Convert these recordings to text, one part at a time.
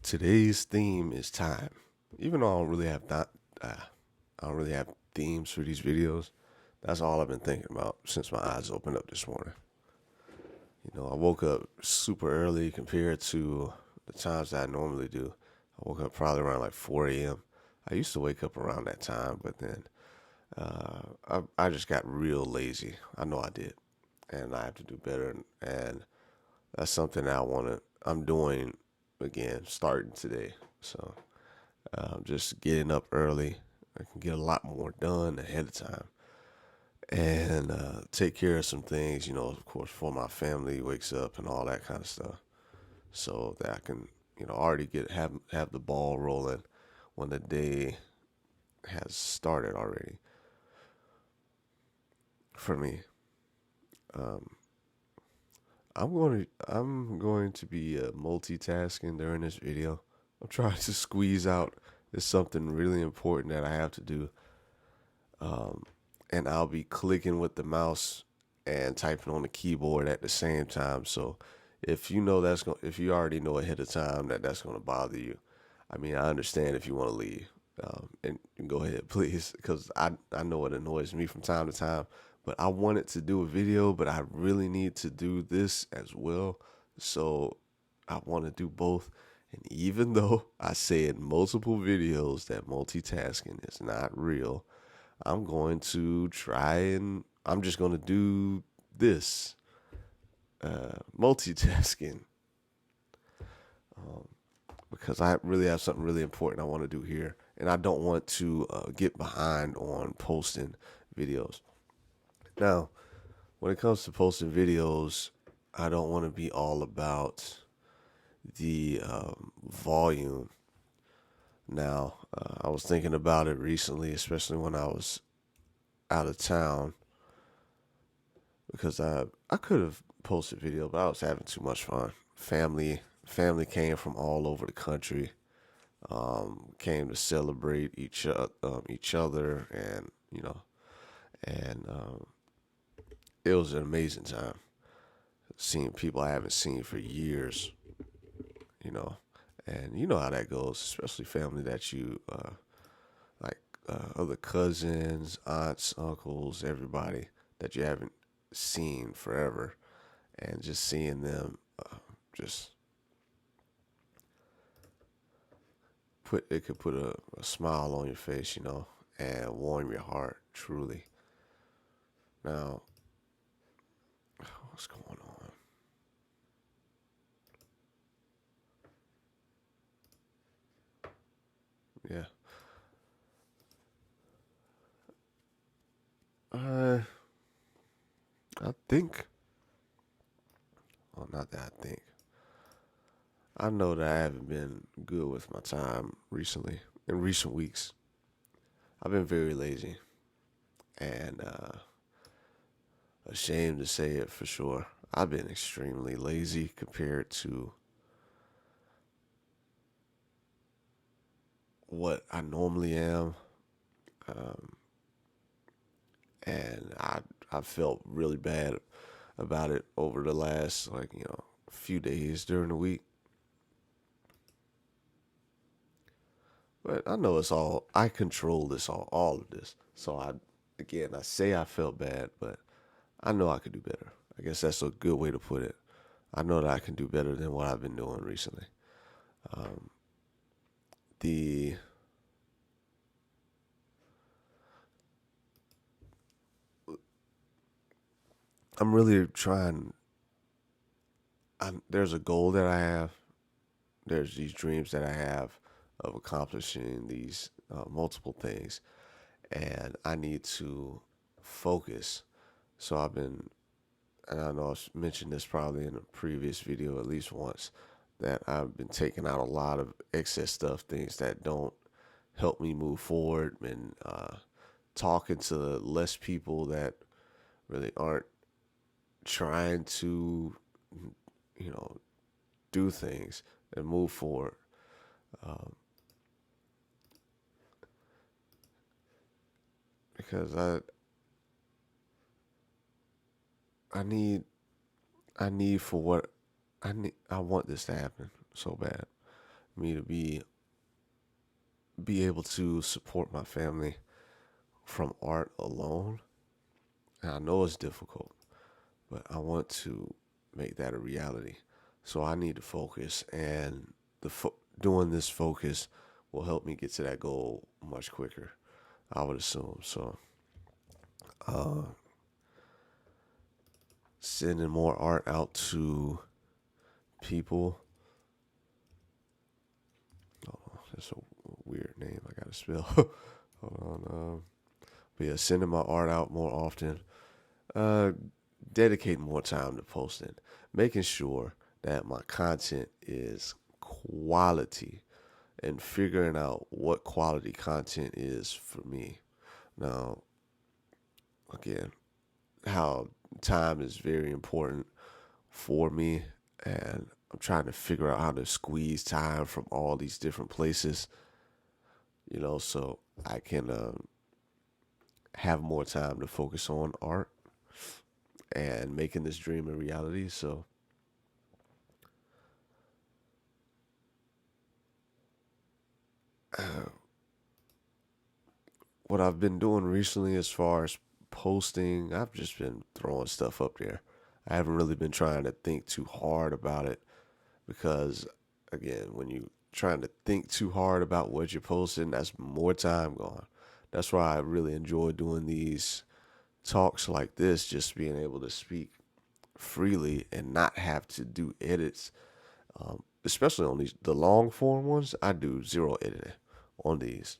Today's theme is time. Even though I don't really have themes for these videos. That's all I've been thinking about since my eyes opened up this morning. I woke up super early compared to the times that I normally do. I woke up probably around like 4 a.m. I used to wake up around that time, but then I just got real lazy. I know I did, and I have to do better. And that's something that I'm doing again, starting today. So just getting up early, I can get a lot more done ahead of time and take care of some things, of course, before my family wakes up and all that kind of stuff, so that I can, already have the ball rolling when the day has started already for me. Um, I'm going to be multitasking during this video. I'm trying to squeeze out. There's something really important that I have to do, and I'll be clicking with the mouse and typing on the keyboard at the same time. So if you already know ahead of time that that's gonna bother you, I mean, I understand if you want to leave, and go ahead, please, because I know it annoys me from time to time. But I wanted to do a video, but I really need to do this as well. So I want to do both. And even though I say in multiple videos that multitasking is not real, I'm going to try and I'm just going to do this multitasking, because I really have something really important I want to do here. And I don't want to get behind on posting videos. Now, when it comes to posting videos, I don't want to be all about the volume. Now, I was thinking about it recently, especially when I was out of town, because I could have posted video, but I was having too much fun. Family came from all over the country, came to celebrate each other, and and it was an amazing time. Seeing people I haven't seen for years, you know, and you know how that goes, especially family that you like, other cousins, aunts, uncles, everybody that you haven't seen forever, and just seeing them just could put a smile on your face, and warm your heart truly. Now, what's going on? Yeah. Uh, I think, well, not that I think. I know that I haven't been good with my time recently. In recent weeks, I've been very lazy and ashamed to say it for sure. I've been extremely lazy compared to what I normally am, and I felt really bad about it over the last, like, few days during the week. But I know it's all I control this all of this. So I say I felt bad, but I know I could do better. I guess that's a good way to put it. I know that I can do better than what I've been doing recently. The I'm really trying. There's a goal that I have. There's these dreams that I have of accomplishing these multiple things, and I need to focus. So and I know I've mentioned this probably in a previous video at least once, that I've been taking out a lot of excess stuff, things that don't help me move forward, and talking to less people that really aren't trying to, you know, do things and move forward. Um, because I need I need for what I need. I want this to happen so bad. me to be able to support my family from art alone. And I know it's difficult, but I want to make that a reality. So I need to focus, and doing this focus will help me get to that goal much quicker, I would assume. So, sending more art out to people. Oh, that's a weird name I gotta spell. Hold on. But yeah, sending my art out more often. Dedicating more time to posting. Making sure that my content is quality, and figuring out what quality content is for me. Now, again, how time is very important for me, and I'm trying to figure out how to squeeze time from all these different places, so I can have more time to focus on art and making this dream a reality. So, what I've been doing recently as far as posting, I've just been throwing stuff up there. I haven't really been trying to think too hard about it because, again, when you trying to think too hard about what you're posting, that's more time gone. That's why I really enjoy doing these talks like this, just being able to speak freely and not have to do edits. Especially on the long form ones, I do zero editing on these.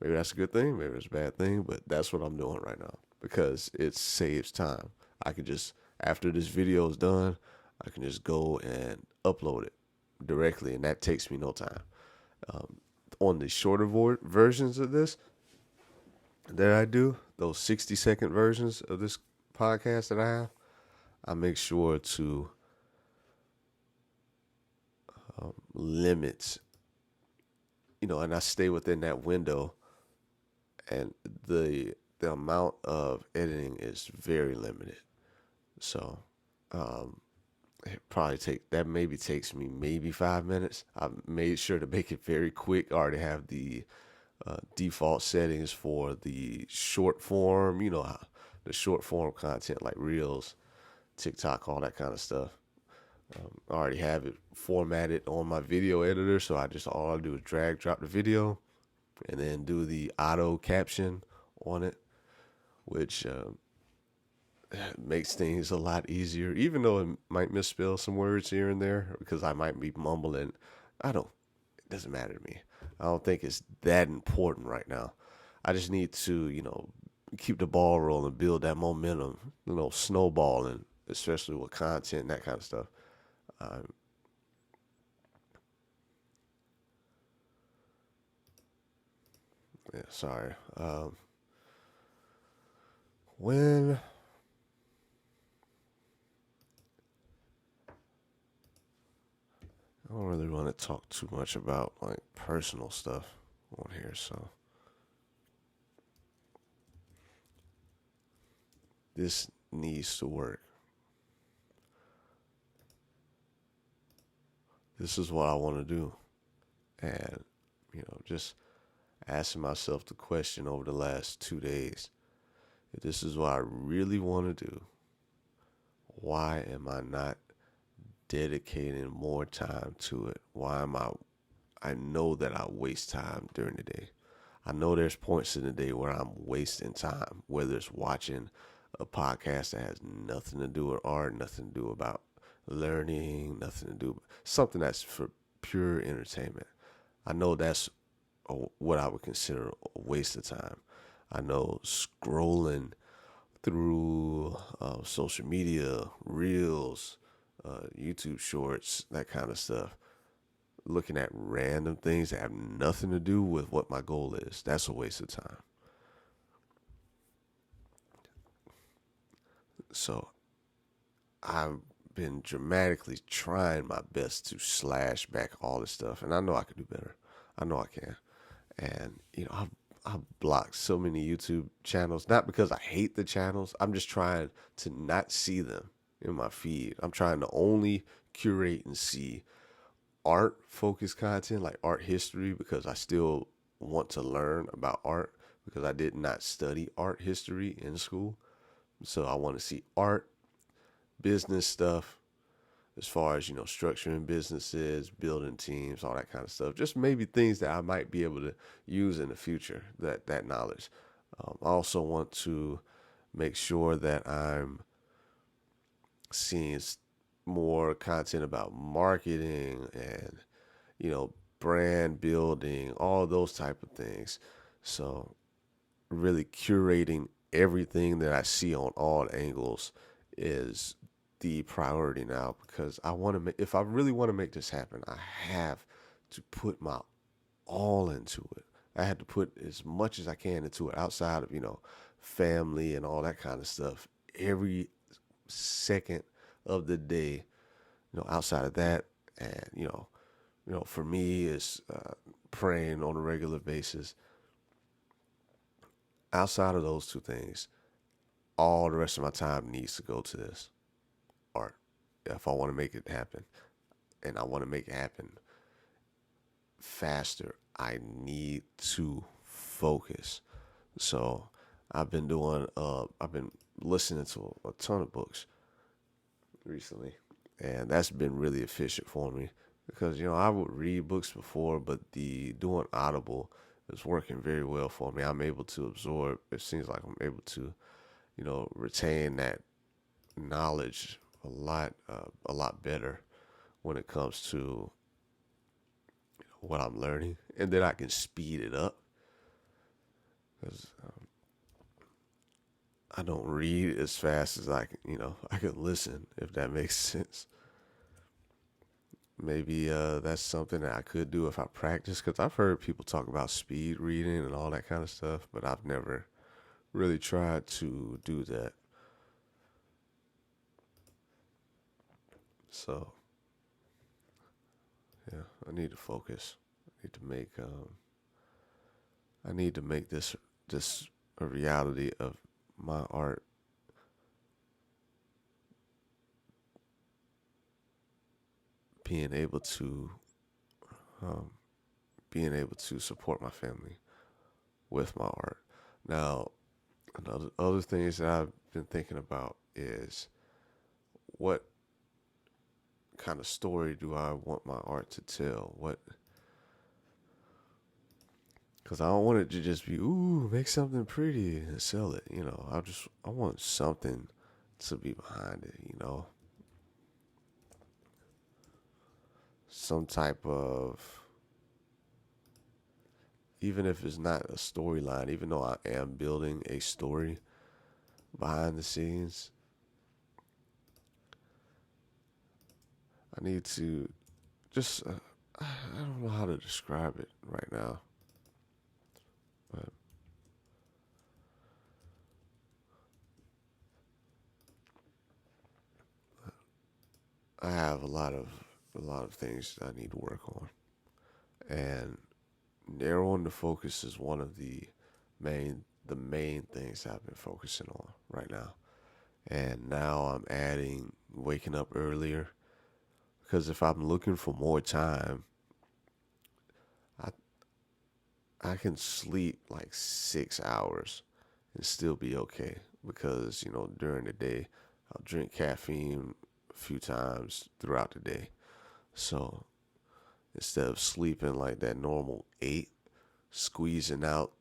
Maybe that's a good thing, maybe it's a bad thing, but that's what I'm doing right now because it saves time. I can just, after this video is done, I can just go and upload it directly, and that takes me no time. On the shorter versions of this that I do, those 60-second versions of this podcast that I have, I make sure to limit, and I stay within that window, and the amount of editing is very limited. So, it probably maybe takes me maybe 5 minutes. I made sure to make it very quick. I already have the default settings for the short form, the short form content like Reels, TikTok, all that kind of stuff. I already have it formatted on my video editor, so all I do is drag, drop the video, and then do the auto caption on it, which makes things a lot easier, even though it might misspell some words here and there because I might be mumbling. It doesn't matter to me. I don't think it's that important right now. I just need to, keep the ball rolling, build that momentum, snowballing, especially with content and that kind of stuff. Yeah, sorry. When I don't really want to talk too much about like personal stuff on here, so this needs to work. This is what I want to do. And, just asking myself the question over the last 2 days, if this is what I really want to do, why am I not dedicating more time to it? I know that I waste time during the day. I know there's points in the day where I'm wasting time, whether it's watching a podcast that has nothing to do with art, nothing to do about learning, nothing to do, something that's for pure entertainment. I know that's what I would consider a waste of time. I know scrolling through social media, Reels, YouTube Shorts, that kind of stuff, looking at random things that have nothing to do with what my goal is, that's a waste of time. So I've been dramatically trying my best to slash back all this stuff, and I know I can do better. I know I can. And, I've blocked so many YouTube channels, not because I hate the channels. I'm just trying to not see them in my feed. I'm trying to only curate and see art focused content, like art history, because I still want to learn about art because I did not study art history in school. So I want to see art, business stuff, as far as, structuring businesses, building teams, all that kind of stuff. Just maybe things that I might be able to use in the future, that knowledge. I also want to make sure that I'm seeing more content about marketing and, brand building, all those type of things. So really curating everything that I see on all angles is the priority now, because I want to make, if I really want to make this happen, I have to put my all into it. I had to put as much as I can into it outside of, family and all that kind of stuff. Every second of the day, outside of that, and, for me, it's praying on a regular basis. Outside of those two things, all the rest of my time needs to go to this art if I want to make it happen. And I want to make it happen faster. I need to focus. So I've been listening to a ton of books recently, and that's been really efficient for me because, I would read books before, but the doing Audible is working very well for me. I'm able to absorb, it seems like I'm able to, retain that knowledge a lot better when it comes to what I'm learning, and then I can speed it up because I don't read as fast as I can. I can listen, if that makes sense. Maybe that's something that I could do if I practice, because I've heard people talk about speed reading and all that kind of stuff, but I've never really tried to do that. So yeah, I need to focus. I need to make this a reality of my art being able to um, support my family with my art. Now, another other things that I've been thinking about is what kind of story do I want my art to tell? Because I don't want it to just be, ooh, make something pretty and sell it. I want something to be behind it. Some type of, even if it's not a storyline, even though I am building a story behind the scenes, I need to just, I don't know how to describe it right now, but I have a lot of things I need to work on, and narrowing the focus is one of the main things I've been focusing on right now. And now I'm adding waking up earlier, because if I'm looking for more time, I I can sleep like 6 hours and still be okay, because during the day I'll drink caffeine a few times throughout the day. So instead of sleeping like that normal 8, squeezing out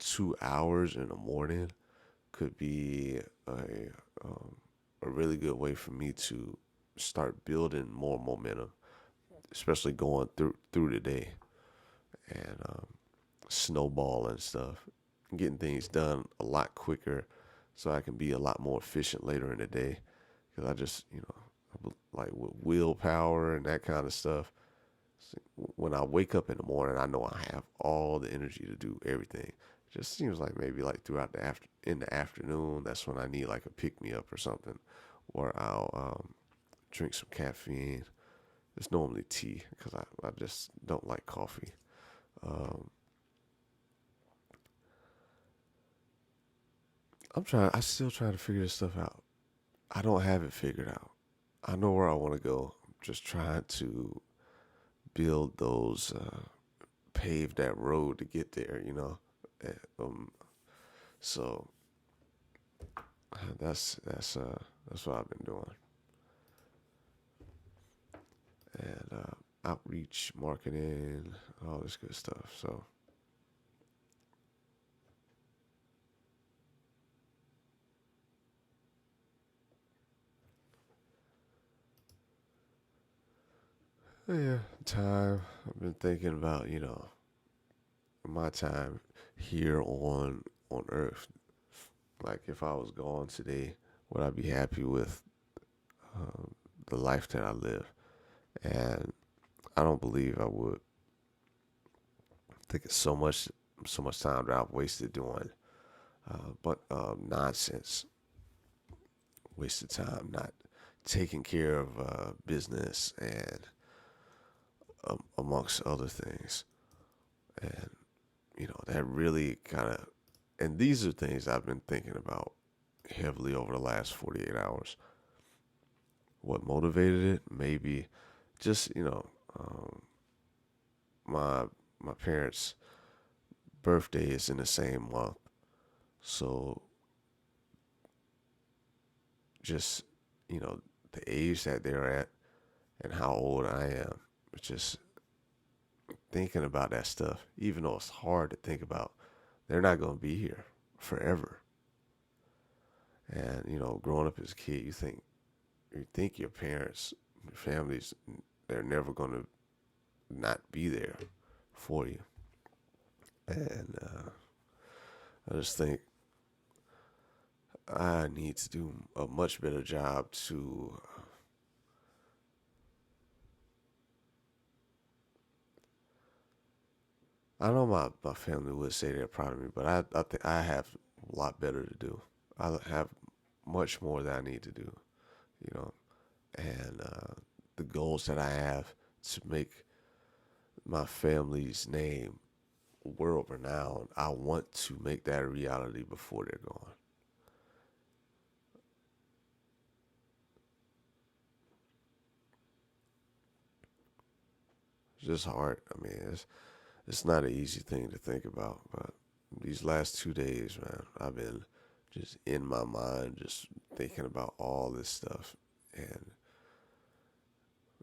2 hours in the morning could be um, a really good way for me to start building more momentum, especially going through the day, and snowball and stuff, getting things done a lot quicker, so I can be a lot more efficient later in the day. Because I just, like with willpower and that kind of stuff, when I wake up in the morning, I know I have all the energy to do everything. It just seems like maybe like throughout in the afternoon, that's when I need like a pick me up or something, or I'll drink some caffeine. It's normally tea, because I just don't like coffee. Um, I still trying to figure this stuff out. I don't have it figured out. I know where I want to go. I'm just trying to build those, pave that road to get there, you know. So that's what I've been doing, and outreach, marketing, all this good stuff. So yeah, time. I've been thinking about, my time here on Earth. Like if I was gone today, would I be happy with the life that I live? And I don't believe I would. I think it's so much time that I've wasted doing, but nonsense, wasted time, not taking care of business and amongst other things, and that really kind of, and these are things I've been thinking about heavily over the last 48 hours. What motivated it? Maybe just my my parents' birthday is in the same month, so just the age that they're at and how old I am, just thinking about that stuff. Even though it's hard to think about, they're not going to be here forever. And growing up as a kid, you think your parents, your families, they're never going to not be there for you. And I just think I need to do a much better job to. I know my family would say they're proud of me, but I think I have a lot better to do. I have much more that I need to do, you know, and the goals that I have to make my family's name world renowned. I want to make that a reality before they're gone. It's just hard. I mean, it's not an easy thing to think about, but these last 2 days, man, I've been just in my mind, just thinking about all this stuff, and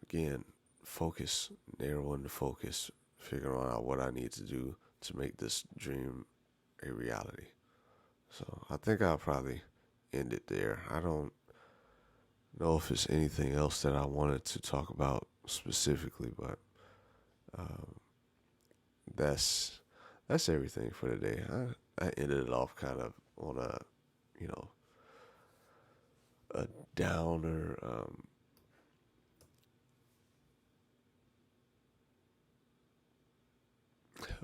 again, focus, narrowing the focus, figuring out what I need to do to make this dream a reality. So I think I'll probably end it there. I don't know if it's anything else that I wanted to talk about specifically, but um, that's that's everything for today. I ended it off kind of on a you know a downer.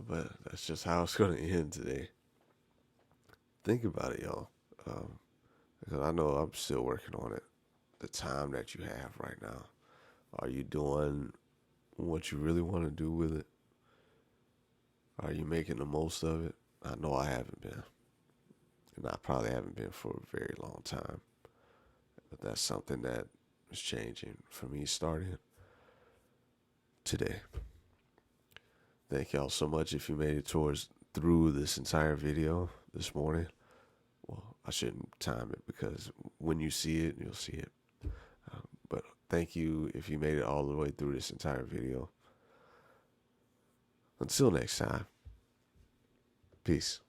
But that's just how it's going to end today. Think about it, y'all. Um, because I know I'm still working on it. The time that you have right now. Are you doing what you really want to do with it? Are you making the most of it? I know I haven't been. And I probably haven't been for a very long time. But that's something that is changing for me starting today. Thank y'all so much if you made it towards through this entire video this morning. Well, I shouldn't time it because when you see it, you'll see it. But thank you if you made it all the way through this entire video. Until next time, peace.